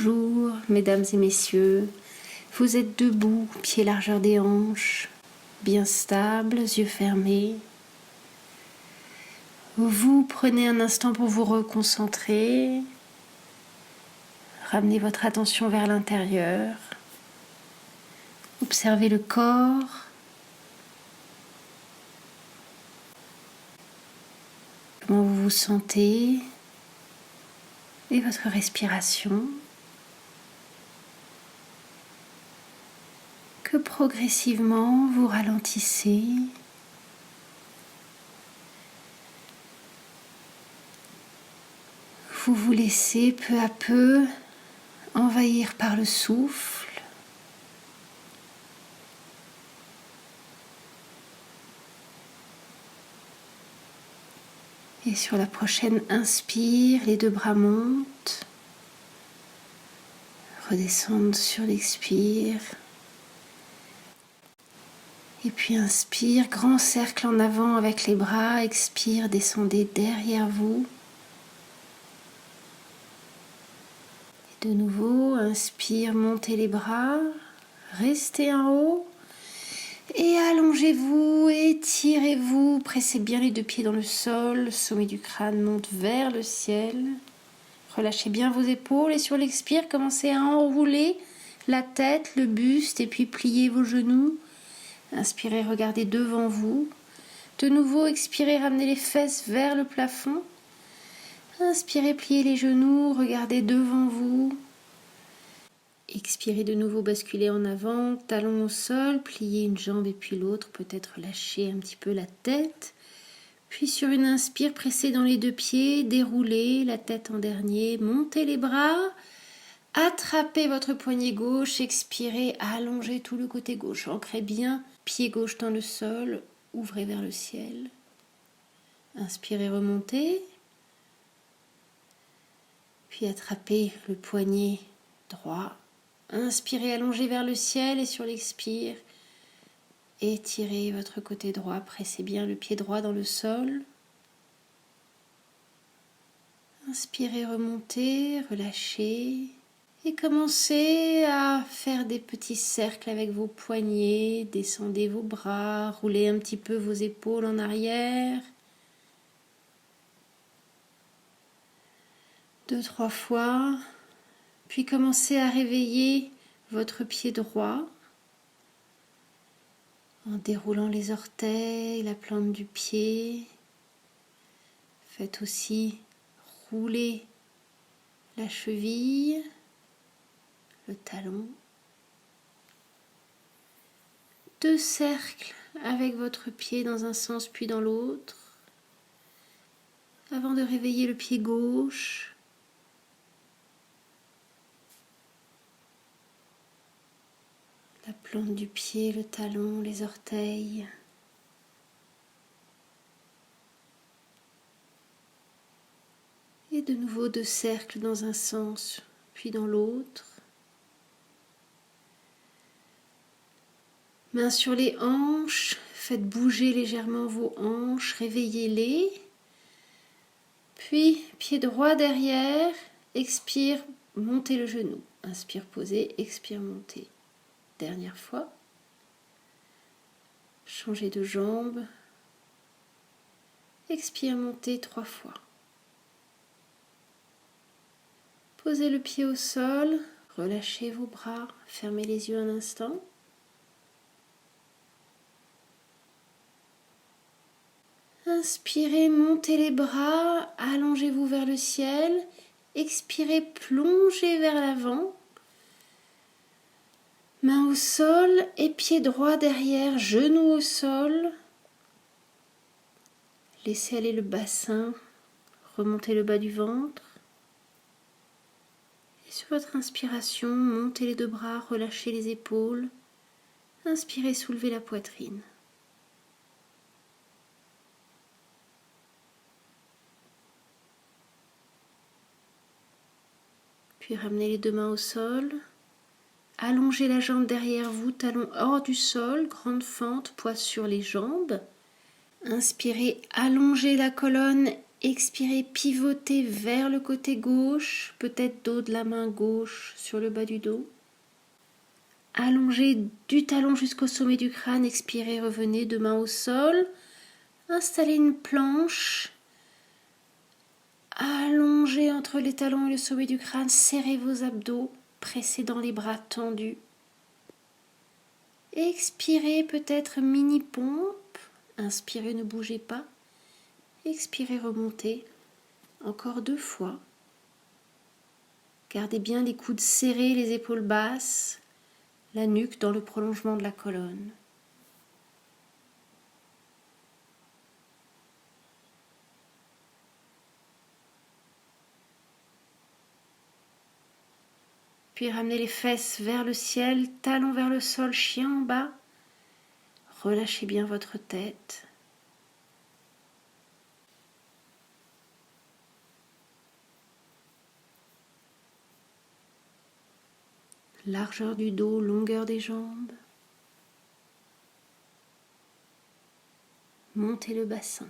Bonjour, mesdames et messieurs. Vous êtes debout, pieds largeur des hanches, bien stables, yeux fermés. Vous prenez un instant pour vous reconcentrer. Ramenez votre attention vers l'intérieur. Observez le corps. Comment vous vous sentez et votre respiration. Que progressivement vous ralentissez. Vous vous laissez peu à peu envahir par le souffle. Et sur la prochaine inspire, les deux bras montent, redescendent sur l'expire. Et puis inspire, grand cercle en avant avec les bras, expire, descendez derrière vous. Et de nouveau, inspire, montez les bras, restez en haut. Et allongez-vous, étirez-vous, pressez bien les deux pieds dans le sol, le sommet du crâne monte vers le ciel. Relâchez bien vos épaules et sur l'expire, commencez à enrouler la tête, le buste et puis pliez vos genoux. Inspirez, regardez devant vous. De nouveau, expirez, ramenez les fesses vers le plafond. Inspirez, pliez les genoux, regardez devant vous. Expirez de nouveau, basculez en avant, talons au sol, pliez une jambe et puis l'autre, peut-être lâchez un petit peu la tête. Puis sur une inspire, pressez dans les deux pieds, déroulez la tête en dernier, montez les bras, attrapez votre poignet gauche, expirez, allongez tout le côté gauche, ancrez bien, pied gauche dans le sol, ouvrez vers le ciel. Inspirez, remontez, puis attrapez le poignet droit. Inspirez, allongez vers le ciel et sur l'expire, étirez votre côté droit, pressez bien le pied droit dans le sol. Inspirez, remontez, relâchez et commencez à faire des petits cercles avec vos poignets, descendez vos bras, roulez un petit peu vos épaules en arrière. 2-3 fois. Puis commencez à réveiller votre pied droit en déroulant les orteils, la plante du pied. Faites aussi rouler la cheville, le talon. 2 cercles avec votre pied dans un sens puis dans l'autre. Avant de réveiller le pied gauche. La plante du pied, le talon, les orteils. Et de nouveau 2 cercles dans un sens, puis dans l'autre. Mains sur les hanches, faites bouger légèrement vos hanches, réveillez-les. Puis, pied droit derrière, expire, montez le genou. Inspire, posez, expire, montez. Dernière fois. Changez de jambe. Expire, montez 3 fois. Posez le pied au sol, relâchez vos bras, fermez les yeux un instant. Inspirez, montez les bras, allongez-vous vers le ciel. Expirez, plongez vers l'avant. Main au sol et pied droit derrière, genou au sol. Laissez aller le bassin, remontez le bas du ventre. Et sur votre inspiration, montez les 2 bras, relâchez les épaules. Inspirez, soulevez la poitrine. Puis ramenez les 2 mains au sol. Allongez la jambe derrière vous, talon hors du sol, grande fente, poids sur les jambes. Inspirez, allongez la colonne, Expirez, pivotez vers le côté gauche, peut-être dos de la main gauche sur le bas du dos. Allongez du talon jusqu'au sommet du crâne, expirez, revenez, deux mains au sol. Installez une planche. Allongez entre les talons et le sommet du crâne, serrez vos abdos, pressez dans les bras tendus. Expirez, peut-être mini pompe. Inspirez, ne bougez pas. Expirez, remontez. Encore 2 fois. Gardez bien les coudes serrés, les épaules basses, la nuque dans le prolongement de la colonne. Puis ramenez les fesses vers le ciel, talons vers le sol, chien en bas. Relâchez bien votre tête. Largeur du dos, longueur des jambes. Montez le bassin.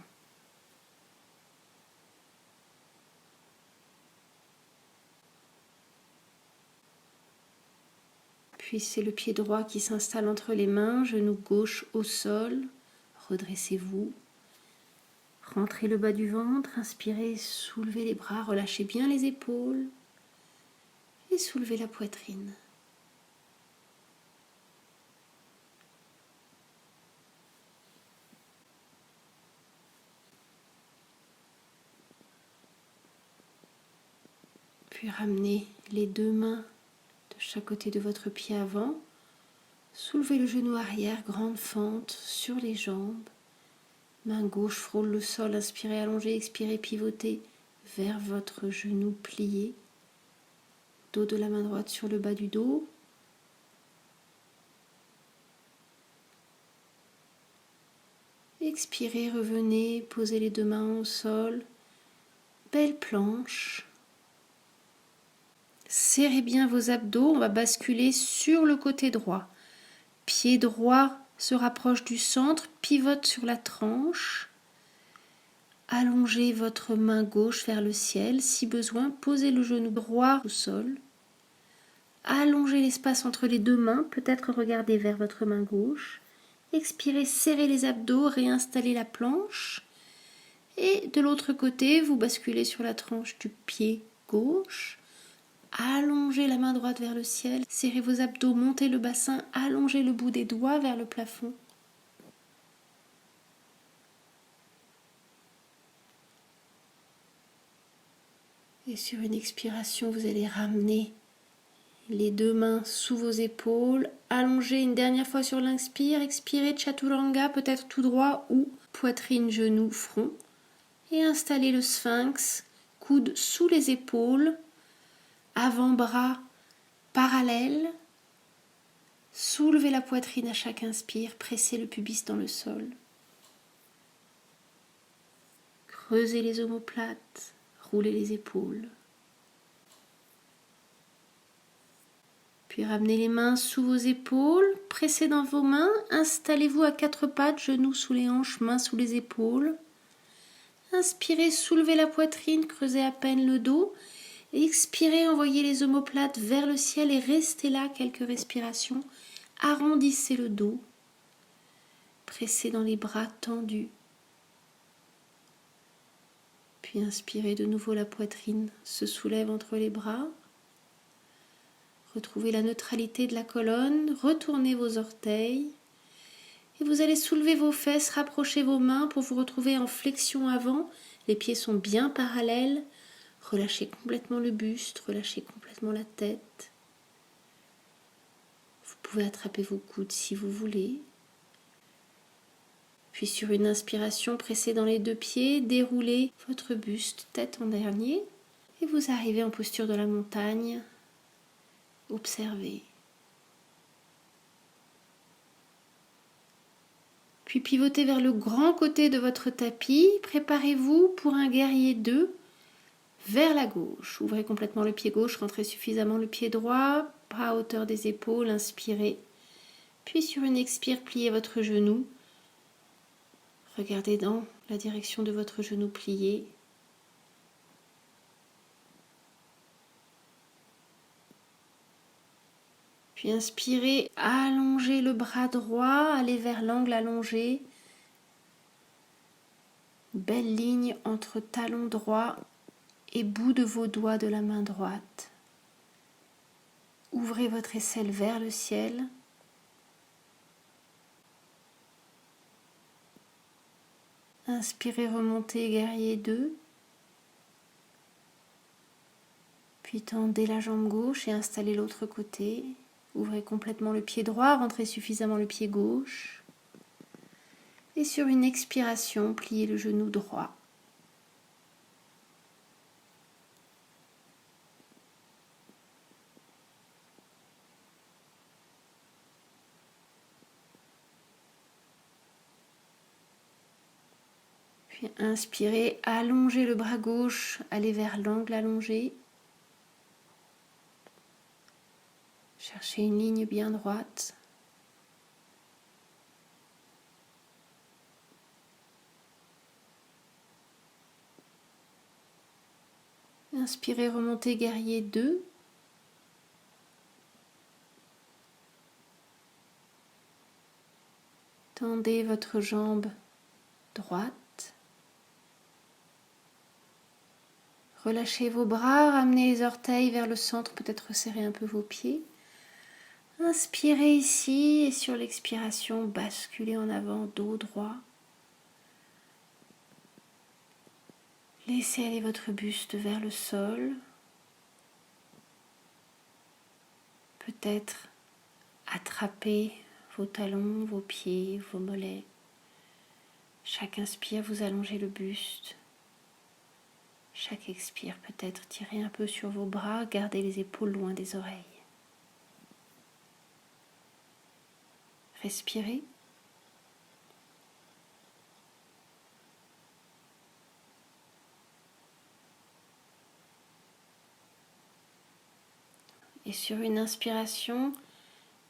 Puis c'est le pied droit qui s'installe entre les mains, genou gauche au sol. Redressez-vous. Rentrez le bas du ventre, inspirez, soulevez les bras, relâchez bien les épaules et soulevez la poitrine. Puis ramenez les 2 mains de chaque côté de votre pied avant. Soulevez le genou arrière, grande fente sur les jambes. Main gauche frôle le sol, inspirez, allongez, expirez, pivotez vers votre genou plié. Dos de la main droite sur le bas du dos. Expirez, revenez, posez les 2 mains au sol. Belle planche. Serrez bien vos abdos, on va basculer sur le côté droit. Pied droit se rapproche du centre, pivote sur la tranche. Allongez votre main gauche vers le ciel. Si besoin, posez le genou droit au sol. Allongez l'espace entre les 2 mains, peut-être regardez vers votre main gauche. Expirez, serrez les abdos, réinstallez la planche. Et de l'autre côté, vous basculez sur la tranche du pied gauche. Allongez la main droite vers le ciel, serrez vos abdos, montez le bassin, allongez le bout des doigts vers le plafond. Et sur une expiration, vous allez ramener les 2 mains sous vos épaules, allongez une dernière fois sur l'inspire, expirez Chaturanga, peut-être tout droit ou poitrine, genou, front. Et installez le sphinx, coude sous les épaules, avant-bras parallèle. Soulevez la poitrine à chaque inspire, pressez le pubis dans le sol. Creusez les omoplates, roulez les épaules. Puis ramenez les mains sous vos épaules, pressez dans vos mains, installez-vous à 4 pattes, genoux sous les hanches, mains sous les épaules. Inspirez, soulevez la poitrine, creusez à peine le dos. Expirez, envoyez les omoplates vers le ciel et restez là quelques respirations. Arrondissez le dos. Pressez dans les bras tendus. Puis inspirez de nouveau, la poitrine se soulève entre les bras. Retrouvez la neutralité de la colonne, retournez vos orteils. Et vous allez soulever vos fesses, rapprocher vos mains pour vous retrouver en flexion avant. Les pieds sont bien parallèles. Relâchez complètement le buste, relâchez complètement la tête. Vous pouvez attraper vos coudes si vous voulez. Puis sur une inspiration, pressez dans les 2 pieds, déroulez votre buste, tête en dernier. Et vous arrivez en posture de la montagne. Observez. Puis pivotez vers le grand côté de votre tapis. Préparez-vous pour un guerrier 2 vers la gauche. Ouvrez complètement le pied gauche, rentrez suffisamment le pied droit, bras à hauteur des épaules, inspirez. Puis sur une expire, pliez votre genou. Regardez dans la direction de votre genou plié. Puis inspirez, allongez le bras droit, allez vers l'angle allongé. Belle ligne entre talon droit et bout de vos doigts de la main droite. Ouvrez votre aisselle vers le ciel. Inspirez, remontez, guerrier 2. Puis tendez la jambe gauche et installez l'autre côté. Ouvrez complètement le pied droit, rentrez suffisamment le pied gauche. Et sur une expiration, pliez le genou droit. Puis inspirez, allongez le bras gauche, allez vers l'angle allongé. Cherchez une ligne bien droite. Inspirez, remontez, guerrier 2. Tendez votre jambe droite. Relâchez vos bras, ramenez les orteils vers le centre, peut-être resserrez un peu vos pieds. Inspirez ici et sur l'expiration, basculez en avant, dos droit. Laissez aller votre buste vers le sol. Peut-être attrapez vos talons, vos pieds, vos mollets. Chaque inspire, vous allongez le buste. Chaque expire, peut-être tirez un peu sur vos bras, gardez les épaules loin des oreilles. Respirez. Et sur une inspiration,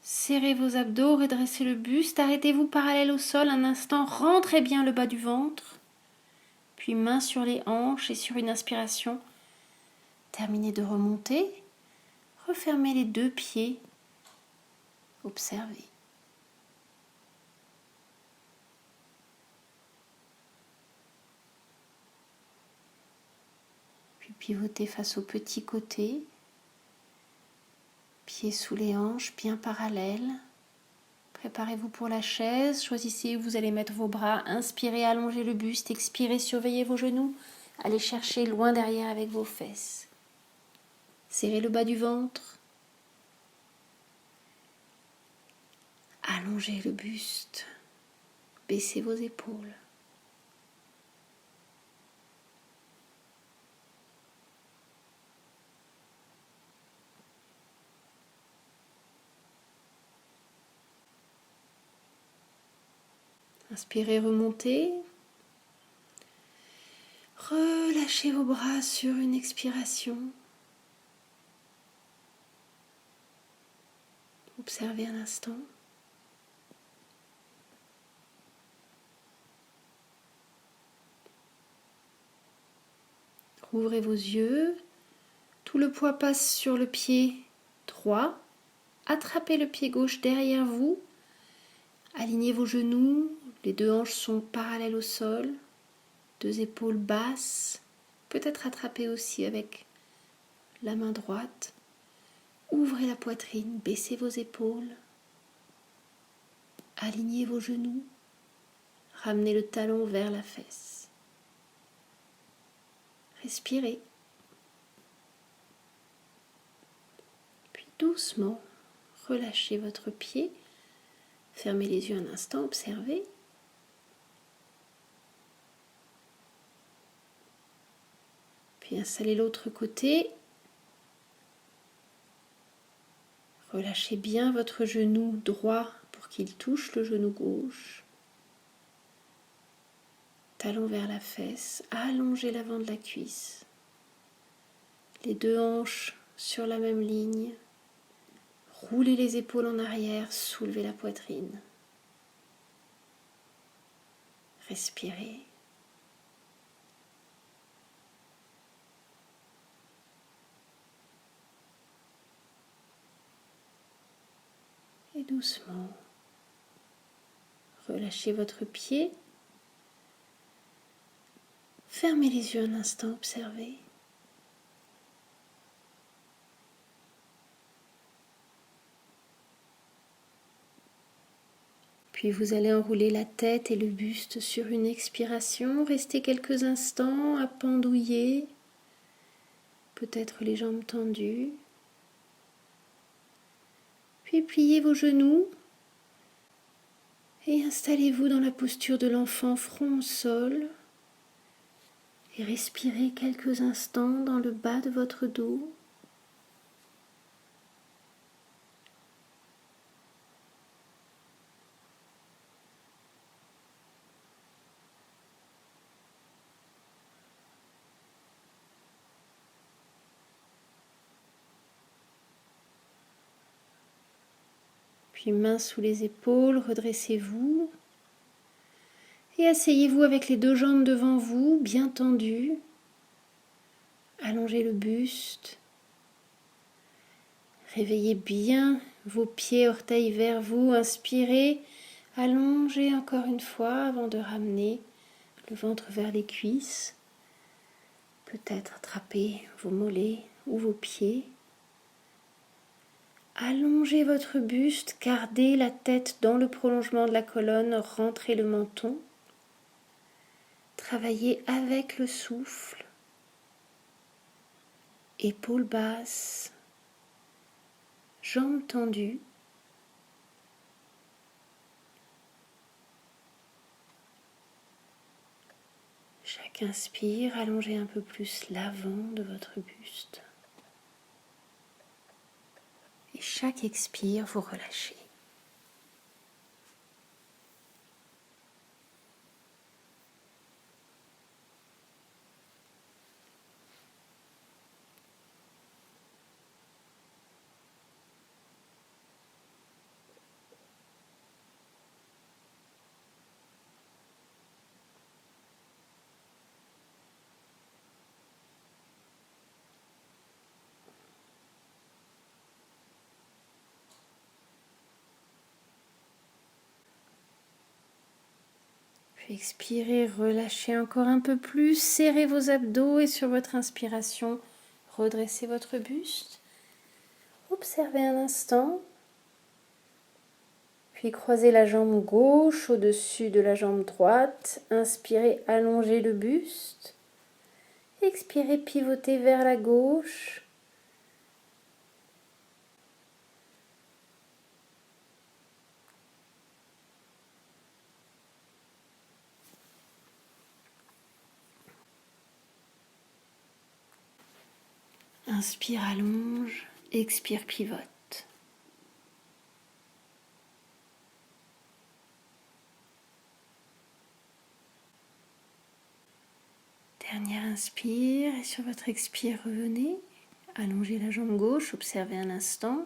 serrez vos abdos, redressez le buste, arrêtez-vous parallèle au sol un instant, rentrez bien le bas du ventre, puis main sur les hanches et sur une inspiration, terminez de remonter, refermez les deux pieds, observez. Puis pivotez face au petit côté. Pieds sous les hanches, bien parallèles. Préparez-vous pour la chaise. Choisissez où vous allez mettre vos bras. Inspirez, allongez le buste. Expirez, surveillez vos genoux. Allez chercher loin derrière avec vos fesses. Serrez le bas du ventre. Allongez le buste. Baissez vos épaules. Inspirez, remontez. Relâchez vos bras sur une expiration. Observez un instant. Ouvrez vos yeux. Tout le poids passe sur le pied droit. Attrapez le pied gauche derrière vous. Alignez vos genoux. Les deux hanches sont parallèles au sol. Deux épaules basses. Peut-être attrapez aussi avec la main droite. Ouvrez la poitrine, baissez vos épaules. Alignez vos genoux. Ramenez le talon vers la fesse. Respirez. Puis doucement, relâchez votre pied. Fermez les yeux un instant, observez. Puis installez l'autre côté. Relâchez bien votre genou droit pour qu'il touche le genou gauche. Talon vers la fesse, allongez l'avant de la cuisse. Les deux hanches sur la même ligne. Roulez les épaules en arrière, soulevez la poitrine. Respirez. doucement, relâchez votre pied. Fermez les yeux un instant, observez. Puis vous allez enrouler la tête et le buste sur une expiration. Restez quelques instants à pendouiller, peut-être les jambes tendues. Puis pliez vos genoux et installez-vous dans la posture de l'enfant, front au sol. Et respirez quelques instants dans le bas de votre dos. Puis mains sous les épaules, redressez-vous. Et asseyez-vous avec les deux jambes devant vous, bien tendues. Allongez le buste. Réveillez bien vos pieds, orteils vers vous. Inspirez, allongez encore une fois avant de ramener le ventre vers les cuisses. Peut-être attraper vos mollets ou vos pieds. Allongez votre buste, gardez la tête dans le prolongement de la colonne, rentrez le menton. Travaillez avec le souffle. Épaules basses, jambes tendues. Chaque inspire, allongez un peu plus l'avant de votre buste. Et chaque expire, vous relâchez. Puis expirez, relâchez encore un peu plus, serrez vos abdos et sur votre inspiration, redressez votre buste. Observez un instant, puis croisez la jambe gauche au-dessus de la jambe droite. Inspirez, allongez le buste. Expirez, pivotez vers la gauche. Inspire, allonge, expire, pivote. Dernière inspire et sur votre expire, revenez. Allongez la jambe gauche, observez un instant.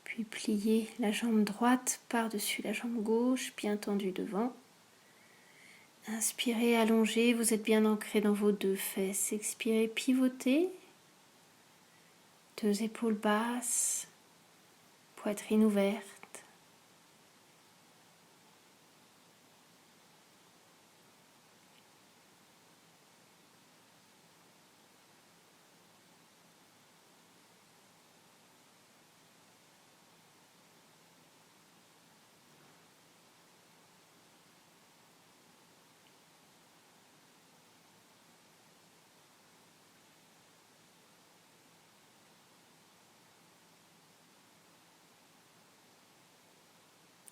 Puis pliez la jambe droite par-dessus la jambe gauche, bien tendue devant. Inspirez, allongez, vous êtes bien ancré dans vos deux fesses. Expirez, pivotez. Deux épaules basses, poitrine ouverte.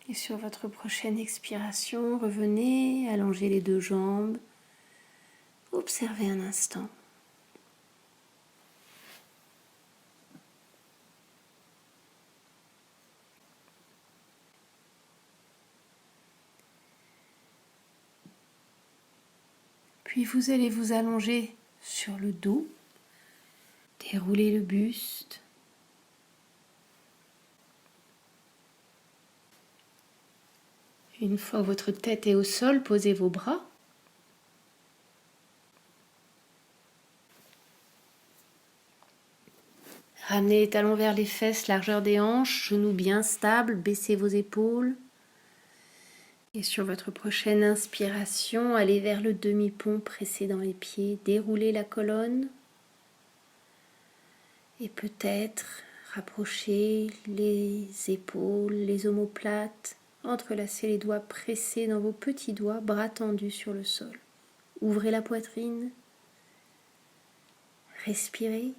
Et sur votre prochaine expiration, revenez, allongez les deux jambes. Observez un instant. Puis vous allez vous allonger sur le dos, dérouler le buste. Une fois que votre tête est au sol, posez vos bras. Ramenez les talons vers les fesses, largeur des hanches, genoux bien stables, baissez vos épaules. Et sur votre prochaine inspiration, allez vers le demi-pont, pressez dans les pieds, déroulez la colonne. Et peut-être rapprochez les épaules, les omoplates, entrelacez les doigts, pressez dans vos petits doigts, bras tendus sur le sol. Ouvrez la poitrine, respirez.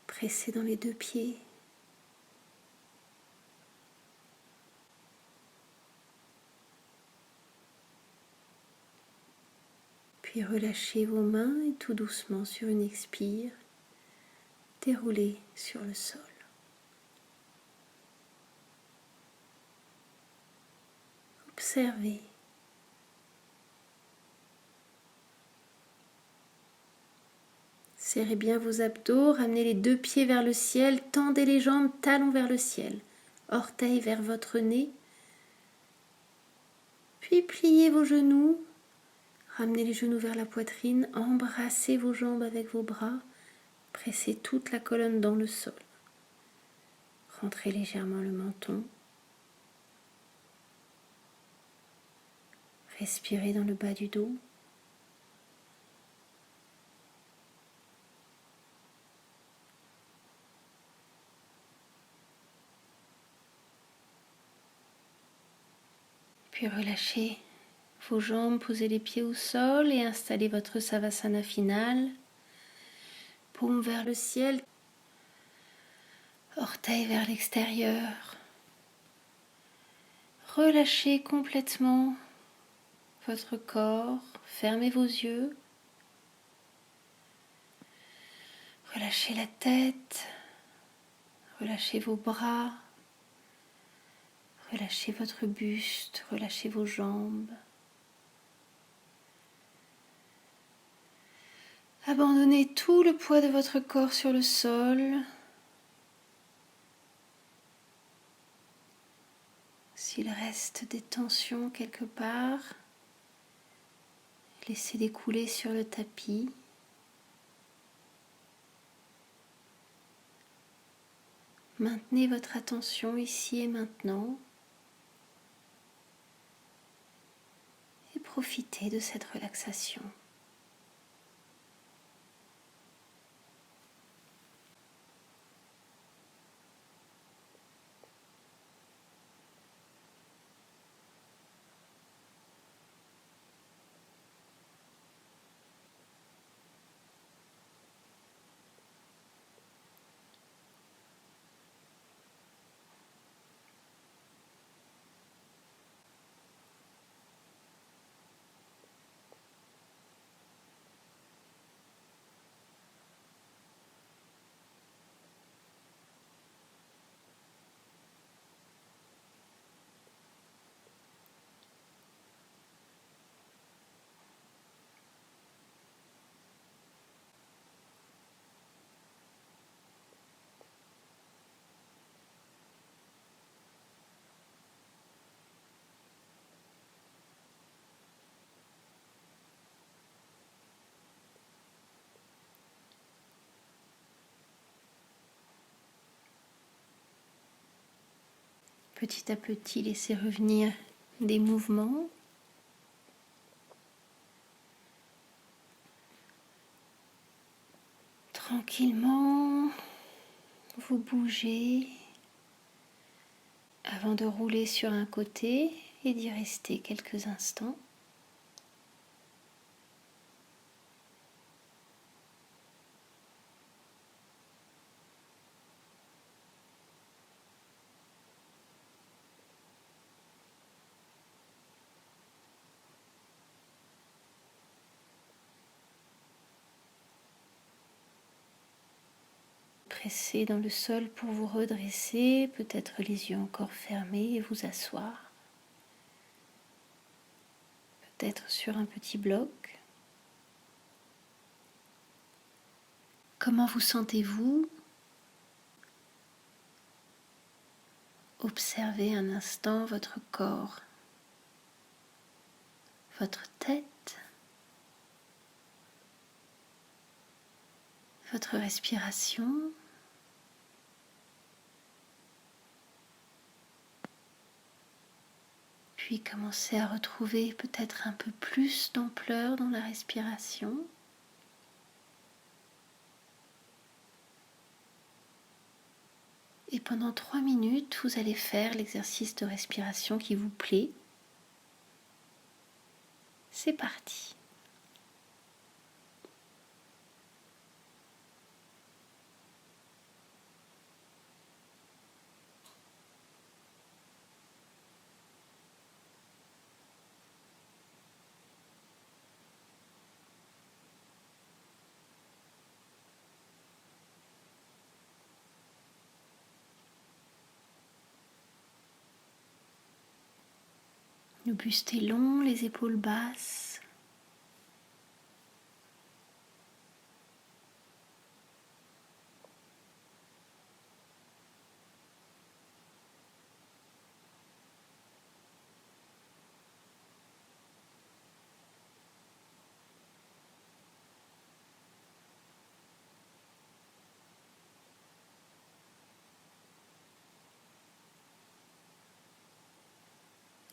Pressez dans les deux pieds. Puis relâchez vos mains et tout doucement sur une expire, déroulez sur le sol. Observez. Serrez bien vos abdos, ramenez les deux pieds vers le ciel, tendez les jambes, talons vers le ciel, orteils vers votre nez. Puis pliez vos genoux, ramenez les genoux vers la poitrine, embrassez vos jambes avec vos bras, pressez toute la colonne dans le sol. Rentrez légèrement le menton. Respirez dans le bas du dos. Puis relâchez vos jambes, posez les pieds au sol et installez votre Savasana final. Paume vers le ciel, orteils vers l'extérieur. Relâchez complètement votre corps, fermez vos yeux. Relâchez la tête, relâchez vos bras. Relâchez votre buste, relâchez vos jambes. Abandonnez tout le poids de votre corps sur le sol. S'il reste des tensions quelque part, laissez-les couler sur le tapis. Maintenez votre attention ici et maintenant. Et profitez de cette relaxation. Petit à petit, laissez revenir des mouvements. Tranquillement, vous bougez avant de rouler sur un côté et d'y rester quelques instants. Pressez dans le sol pour vous redresser, peut-être les yeux encore fermés et vous asseoir. Peut-être sur un petit bloc. Comment vous sentez-vous? Observez un instant votre corps, votre tête, votre respiration. Puis commencez à retrouver peut-être un peu plus d'ampleur dans la respiration. Et pendant 3 minutes, vous allez faire l'exercice de respiration qui vous plaît. C'est parti. Le buste est long, les épaules basses.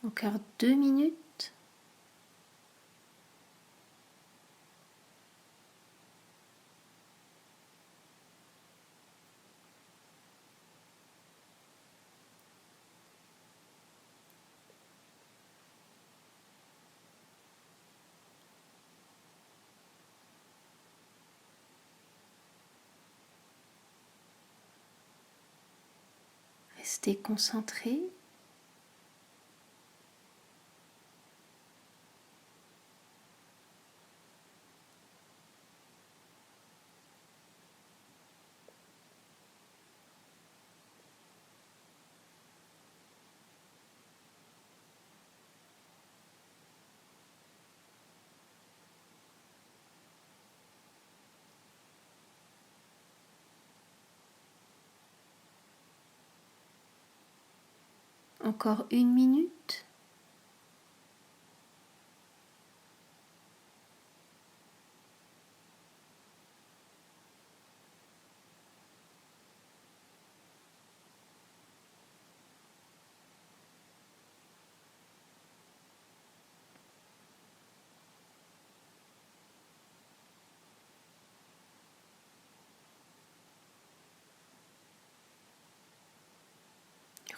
Encore 2 minutes. Restez concentré. Encore 1 minute.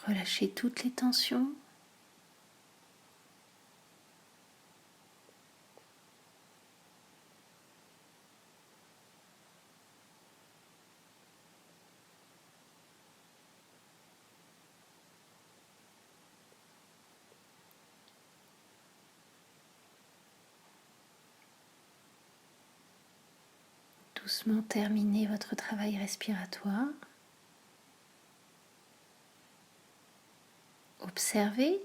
Relâchez toutes les tensions. Doucement terminez votre travail respiratoire. Observez.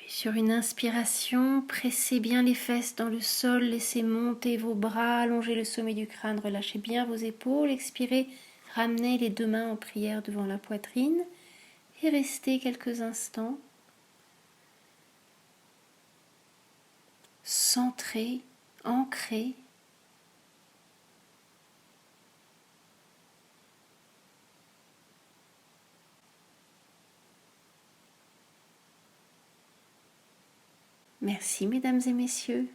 Sur une inspiration, pressez bien les fesses dans le sol, laissez monter vos bras, allongez le sommet du crâne, relâchez bien vos épaules, expirez, ramenez les 2 mains en prière devant la poitrine et restez quelques instants centrés, ancrés. Merci mesdames et messieurs.